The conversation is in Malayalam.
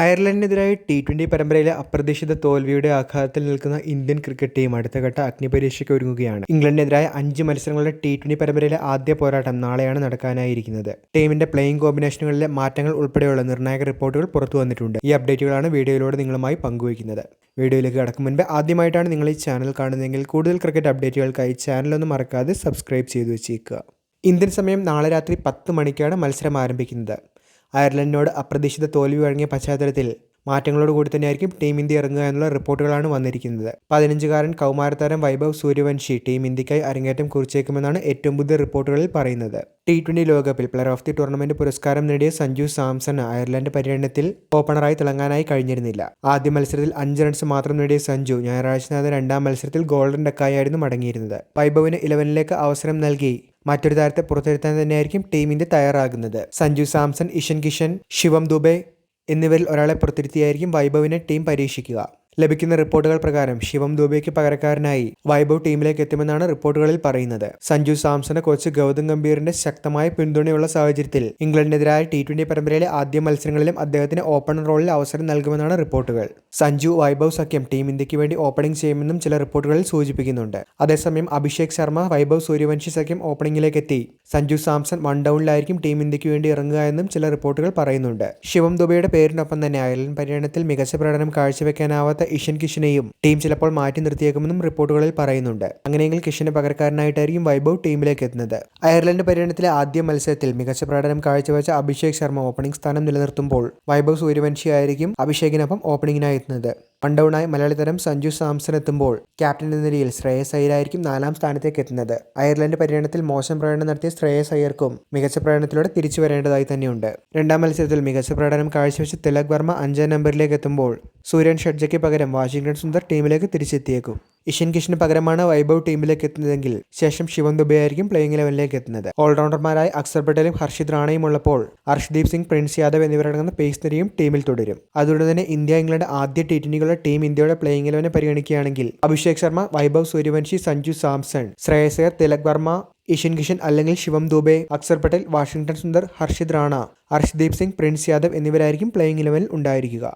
അയർലൻഡിനെതിരായ ടി20 പരമ്പരയിലെ അപ്രതീക്ഷിത തോൽവിയുടെ ആഘാതത്തിൽ നിൽക്കുന്ന ഇന്ത്യൻ ക്രിക്കറ്റ് ടീം അടുത്തഘട്ട അഗ്നിപരീക്ഷയ്ക്ക് ഒരുങ്ങുകയാണ്. ഇംഗ്ലണ്ടിനെതിരായ 5 മത്സരങ്ങളുടെ ടി20 പരമ്പരയിലെ ആദ്യ പോരാട്ടം നാളെയാണ് നടക്കാനായിരിക്കുന്നത്. ടീമിന്റെ പ്ലേയിംഗ് കോമ്പിനേഷനുകളിലെ മാറ്റങ്ങൾ ഉൾപ്പെടെയുള്ള നിർണായക റിപ്പോർട്ടുകൾ പുറത്തു വന്നിട്ടുണ്ട്. ഈ അപ്ഡേറ്റുകളാണ് വീഡിയോയിലൂടെ നിങ്ങളുമായി പങ്കുവയ്ക്കുന്നത്. വീഡിയോയിലേക്ക് കടക്കും മുൻപ് ആദ്യമായിട്ടാണ് നിങ്ങൾ ഈ ചാനൽ കാണുന്നതെങ്കിൽ കൂടുതൽ ക്രിക്കറ്റ് അപ്ഡേറ്റുകൾക്കായി ചാനലൊന്നും മറക്കാതെ സബ്സ്ക്രൈബ് ചെയ്തു വെച്ചേക്കുക. ഇന്ത്യൻ സമയം നാളെ രാത്രി 10 മണിക്കാണ് മത്സരം ആരംഭിക്കുന്നത്. അയർലൻഡിനോട് അപ്രതീക്ഷിത തോൽവി വഴങ്ങിയ പശ്ചാത്തലത്തിൽ മാറ്റങ്ങളോടുകൂടി തന്നെയായിരിക്കും ടീം ഇന്ത്യ ഇറങ്ങുക എന്നുള്ള റിപ്പോർട്ടുകളാണ് വന്നിരിക്കുന്നത്. 15-കാരൻ കൗമാരതാരം വൈഭവ് സൂര്യവംശി ടീം ഇന്ത്യക്കായി അരങ്ങേറ്റം കുറിച്ചേക്കുമെന്നാണ് ഏറ്റവും പുതിയ റിപ്പോർട്ടുകളിൽ പറയുന്നത്. ടി20 ലോകകപ്പിൽ പ്ലെയർ ഓഫ് ദി ടൂർണമെന്റ് പുരസ്കാരം നേടിയ സഞ്ജു സാംസൺ അയർലൻഡ് പര്യടനത്തിൽ ഓപ്പണറായി തിളങ്ങാനായി കഴിഞ്ഞിരുന്നില്ല. ആദ്യ മത്സരത്തിൽ 5 റൺസ് മാത്രം നേടിയ സഞ്ജു ഞായറാഴ്ച നടന്ന രണ്ടാം മത്സരത്തിൽ ഗോൾഡൻ ഡക്കായായിരുന്നു മടങ്ങിയിരുന്നത്. വൈഭവിന് 11ലേക്ക് അവസരം നൽകി മറ്റൊരു താരത്തെ പുറത്തിരുത്താൻ തന്നെയായിരിക്കും ടീം ഇന്ത്യ തയ്യാറാകുന്നത്. സഞ്ജു സാംസൺ, ഇഷൻ കിഷൻ, ശിവം ദുബെ എന്നിവരിൽ ഒരാളെ പുറത്തിരുത്തിയായിരിക്കും വൈഭവിനെ ടീം പരീക്ഷിക്കുക. ലഭിക്കുന്ന റിപ്പോർട്ടുകൾ പ്രകാരം ശിവം ദുബെയ്ക്ക് പകരക്കാരനായി വൈഭവ് ടീമിലേക്ക് എത്തുമെന്നാണ് റിപ്പോർട്ടുകളിൽ പറയുന്നത്. സഞ്ജു സാംസണ് കോച്ച് ഗൗതം ഗംഭീറിന്റെ ശക്തമായ പിന്തുണയുള്ള സാഹചര്യത്തിൽ ഇംഗ്ലണ്ടിനെതിരായ ടി20 പരമ്പരയിലെ ആദ്യ മത്സരങ്ങളിലും അദ്ദേഹത്തിന് ഓപ്പണർ റോളിൽ അവസരം നൽകുമെന്നാണ് റിപ്പോർട്ടുകൾ. സഞ്ജു വൈഭവ് സഖ്യം ടീം ഇന്ത്യക്ക് വേണ്ടി ഓപ്പണിംഗ് ചെയ്യുമെന്നും ചില റിപ്പോർട്ടുകളിൽ സൂചിപ്പിക്കുന്നുണ്ട്. അതേസമയം അഭിഷേക് ശർമ്മ, വൈഭവ് സൂര്യവംശി സഖ്യം ഓപ്പണിംഗിലേക്ക് എത്തി സഞ്ജു സാംസൺ 1 ഡൗണിലായിരിക്കും ടീം ഇന്ത്യക്ക് വേണ്ടി ഇറങ്ങുക എന്നും ചില റിപ്പോർട്ടുകൾ പറയുന്നുണ്ട്. ശിവം ദുബെയുടെ പേരിനൊപ്പം തന്നെ അയർലൻഡ് പര്യടനത്തിൽ മികച്ച പ്രകടനം കാഴ്ചവെക്കാനാവാത്ത ഇഷൻ കിഷനെയും ടീം ചിലപ്പോൾ മാറ്റി നിർത്തിയേക്കുമെന്നും റിപ്പോർട്ടുകളിൽ പറയുന്നുണ്ട്. അങ്ങനെയെങ്കിൽ കിഷന് പകരക്കാരനായിട്ടായിരിക്കും വൈഭവ് ടീമിലേക്ക് എത്തുന്നത്. അയർലൻഡ് പര്യടനത്തിലെ ആദ്യ മത്സരത്തിൽ മികച്ച പ്രകടനം കാഴ്ചവെച്ച അഭിഷേക് ശർമ്മ ഓപ്പണിംഗ് സ്ഥാനം നിലനിർത്തുമ്പോൾ വൈഭവ് സൂര്യവംശി ആയിരിക്കും അഭിഷേകിനൊപ്പം ഓപ്പണിംഗിനായി എത്തുന്നത്. 1 ഡൗണായി മലയാളി താരം സഞ്ജു സാംസൺ എത്തുമ്പോൾ ക്യാപ്റ്റൻ എന്ന നിലയിൽ ശ്രേയസ് അയ്യരായിരിക്കും 4ാം സ്ഥാനത്തേക്ക് എത്തുന്നത്. അയർലൻഡ് പര്യടനത്തിൽ മോശം പ്രകടനം നടത്തിയ ശ്രേയസ് അയ്യർക്കും മികച്ച പ്രകടനത്തിലൂടെ തിരിച്ചു വരേണ്ടതായി തന്നെയുണ്ട്. രണ്ടാം മത്സരത്തിൽ മികച്ച പ്രകടനം കാഴ്ചവെച്ച തിലക് വർമ്മ 5ാം നമ്പറിലേക്ക് എത്തുമ്പോൾ സൂര്യൻ ഷഡ്ജയ്ക്ക് പകരം വാഷിംഗ്ടൺ സുന്ദർ ടീമിലേക്ക് തിരിച്ചെത്തിയേക്കും. ഇഷൻ കിഷന് പകരമാണ് വൈഭവ് ടീമിലേക്ക് എത്തുന്നതെങ്കിൽ ശേഷം ശിവം ദുബെ ആയിരിക്കും പ്ലേയിങ് 11ലേക്ക് എത്തുന്നത്. ഓൾറൗണ്ടർമാരായി അക്സർ പട്ടേലും ഹർഷിത് റാണയും ഉള്ളപ്പോൾ അർഷ്ദീപ് സിംഗ്, പ്രിൻസ് യാദവ് എന്നിവരടങ്ങുന്ന പേസ് നിരയും ടീമിൽ തുടരും. അതുകൊണ്ട് തന്നെ ഇന്ത്യ ഇംഗ്ലണ്ട് ആദ്യ ടി20കളുടെ ടീം ഇന്ത്യയുടെ പ്ലേയിങ് 11 പരിഗണിക്കുകയാണെങ്കിൽ അഭിഷേക് ശർമ്മ, വൈഭവ് സൂര്യവംശി, സഞ്ജു സാംസൺ, ശ്രേയസ് അയ്യർ, തിലക് വർമ്മ, ഇഷൻ കിഷൻ അല്ലെങ്കിൽ ശിവം ദുബെ, അക്സർ പട്ടേൽ, വാഷിംഗ്ടൺ സുന്ദർ, ഹർഷിത് റാണ, അർഷ്ദീപ് സിംഗ്, പ്രിൻസ് യാദവ് എന്നിവരായിരിക്കും പ്ലേയിങ് 11 ഉണ്ടായിരിക്കുക.